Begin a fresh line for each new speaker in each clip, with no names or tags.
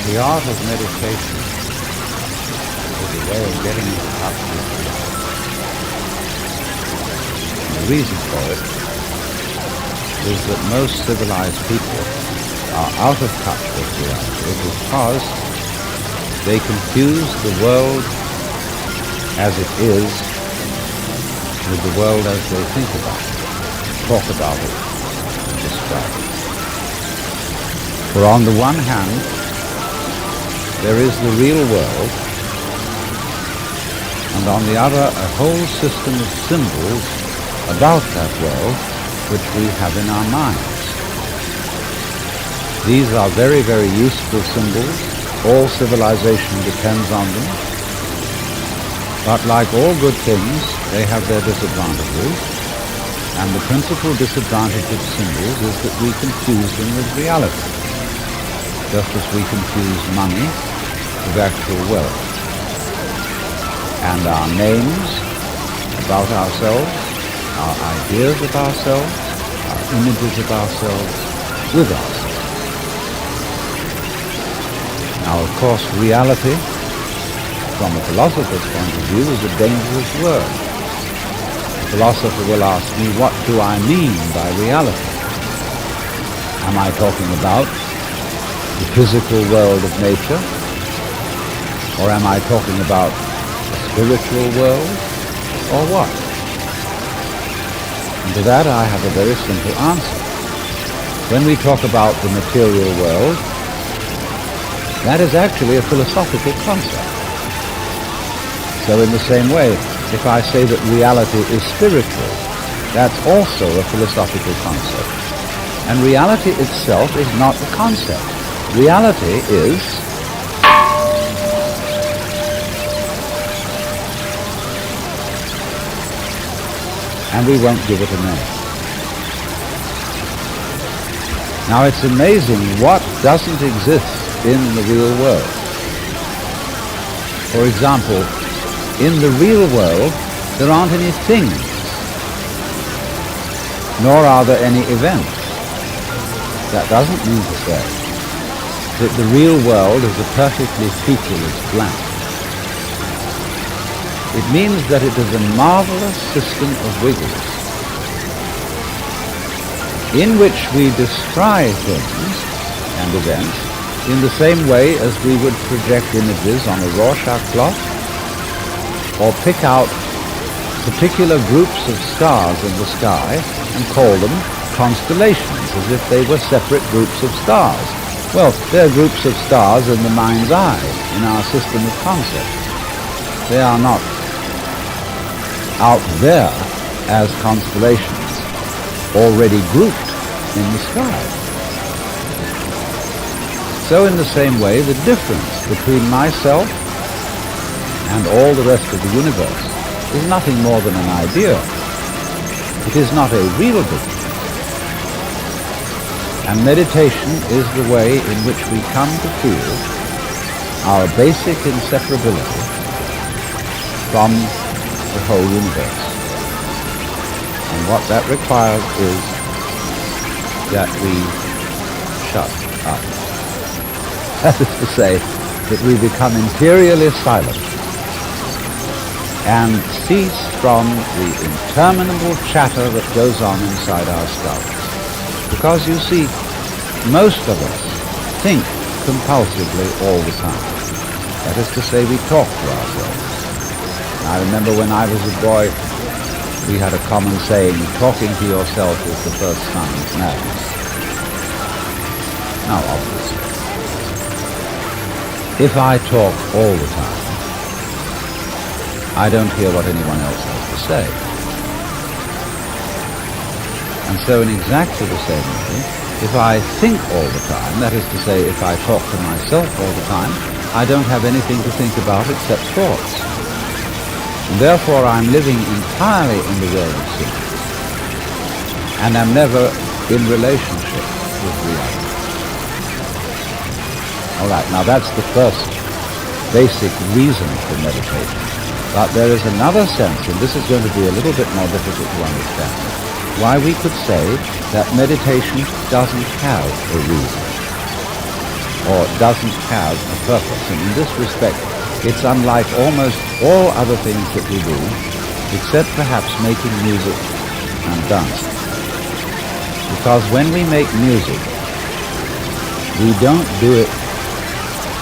The art of meditation is a way of getting into touch with reality. And the reason for it is that most civilized people are out of touch with reality because they confuse the world as it is with the world as they think about it, talk about it, and describe it. For on the one hand, there is the real world, and on the other, a whole system of symbols about that world which we have in our minds. These are very, very useful symbols. All civilization depends on them. But like all good things, they have their disadvantages. And the principal disadvantage of symbols is that we confuse them with reality, just as we confuse money with actual wealth. And our names about ourselves, our ideas of ourselves, our images of ourselves with ourselves. Now, of course, reality, from a philosopher's point of view, is a dangerous word. The philosopher will ask me, what do I mean by reality? Am I talking about the physical world of nature? Or am I talking about a spiritual world? Or what? And to that I have a very simple answer. When we talk about the material world, that is actually a philosophical concept. So in the same way, if I say that reality is spiritual, that's also a philosophical concept. And reality itself is not the concept. Reality is and we won't give it a name. Now it's amazing what doesn't exist in the real world. For example, in the real world, there aren't any things, nor are there any events. That doesn't mean to say that the real world is a perfectly featureless blank. It means that it is a marvelous system of wiggles in which we describe things and events in the same way as we would project images on a Rorschach plot, or pick out particular groups of stars in the sky and call them constellations, as if they were separate groups of stars. Well, they're groups of stars in the mind's eye, in our system of concepts. They are not out there as constellations, already grouped in the sky. So in the same way, the difference between myself and all the rest of the universe is nothing more than an idea. It is not a real difference. And meditation is the way in which we come to feel our basic inseparability from the whole universe. And what that requires is that we shut up. That is to say, that we become imperially silent and cease from the interminable chatter that goes on inside our skulls. Because you see, most of us think compulsively all the time. That is to say, we talk to ourselves. I remember when I was a boy, we had a common saying, talking to yourself is the first sign of madness. Now, obviously, if I talk all the time, I don't hear what anyone else has to say. And so in exactly the same way, if I think all the time, that is to say, if I talk to myself all the time, I don't have anything to think about except thoughts. And therefore I'm living entirely in the world of sin, and am never in relationship with reality. All right, now that's the first basic reason for meditation. But there is another sense, and this is going to be a little bit more difficult to understand, why we could say that meditation doesn't have a reason. or doesn't have a purpose. And in this respect, it's unlike almost all other things that we do, except perhaps making music and dancing. Because when we make music, we don't do it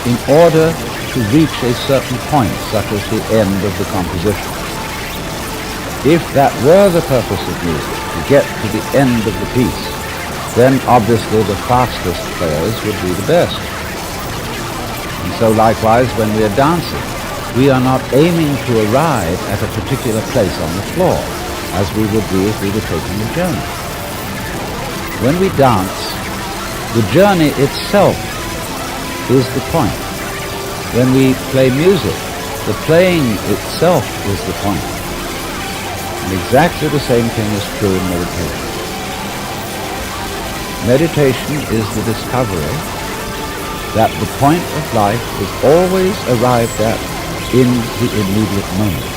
in order to reach a certain point, such as the end of the composition. If that were the purpose of music, to get to the end of the piece, then obviously the fastest players would be the best. And so likewise, when we are dancing, we are not aiming to arrive at a particular place on the floor, as we would do if we were taking a journey. When we dance, the journey itself is the point. When we play music, the playing itself is the point. And exactly the same thing is true in meditation. Meditation is the discovery that the point of life is always arrived at in the immediate moment.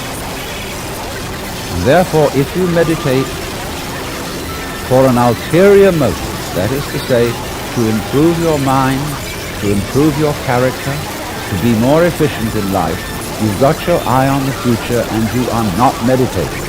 And therefore, if you meditate for an ulterior motive, that is to say, to improve your mind, to improve your character, to be more efficient in life, you've got your eye on the future and you are not meditating.